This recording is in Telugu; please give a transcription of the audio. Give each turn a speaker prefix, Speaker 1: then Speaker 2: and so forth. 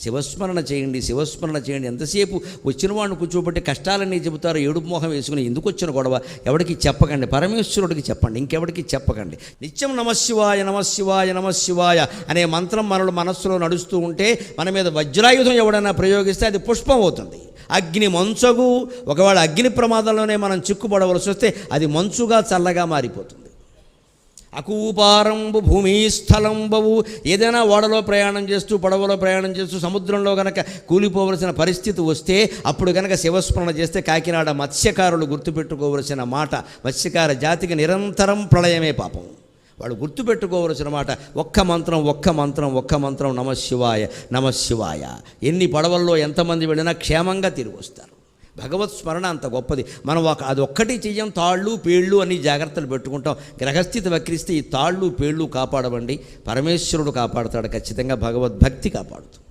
Speaker 1: శివస్మరణ చేయండి, శివస్మరణ చేయండి. ఎంతసేపు వచ్చిన వాడిని కూర్చోబెట్టి కష్టాలన్నీ చెబుతారు, ఏడుపు మోహం వేసుకుని ఎందుకు వచ్చిన గొడవ ఎవరికి చెప్పకండి, పరమేశ్వరుడికి చెప్పండి, ఇంకెవరికి చెప్పకండి. నిత్యం నమశివాయ నమశివాయ నమశివాయ అనే మంత్రం మనస్సులో నడుస్తూ ఉంటే మన మీద వజ్రాయుధం ఎవడైనా ప్రయోగిస్తే అది పుష్పం అవుతుంది. అగ్ని మంచగు, ఒకవేళ అగ్ని ప్రమాదంలోనే మనం చిక్కుపడవలసి వస్తే అది మంచుగా చల్లగా మారిపోతుంది. అకూపారంబు భూమిస్థలంబవు, ఏదైనా ఓడలో ప్రయాణం చేస్తూ పడవలో ప్రయాణం చేస్తూ సముద్రంలో గనక కూలిపోవలసిన పరిస్థితి వస్తే అప్పుడు గనక శివస్మరణ చేస్తే కాకినాడ మత్స్యకారులు గుర్తుపెట్టుకోవలసిన మాట, మత్స్యకార జాతికి నిరంతరం ప్రళయమే పాపం. వాళ్ళు గుర్తుపెట్టుకోవలసిన మాట ఒక్క మంత్రం నమశివాయ నమశివాయ. ఎన్ని పడవల్లో ఎంతమంది వెళ్ళినా క్షేమంగా తిరిగి వస్తారు. భగవత్ స్మరణ అంత గొప్పది. మనం అది ఒక్కటి చెయ్యం, తాళ్ళు పేళ్ళు అని జాగ్రత్తలు పెట్టుకుంటాం. గ్రహస్థితి వక్రిస్తే ఈ తాళ్ళు పేళ్ళు కాపాడవండి, పరమేశ్వరుడు కాపాడుతాడు ఖచ్చితంగా, భగవద్భక్తి కాపాడుతుంది.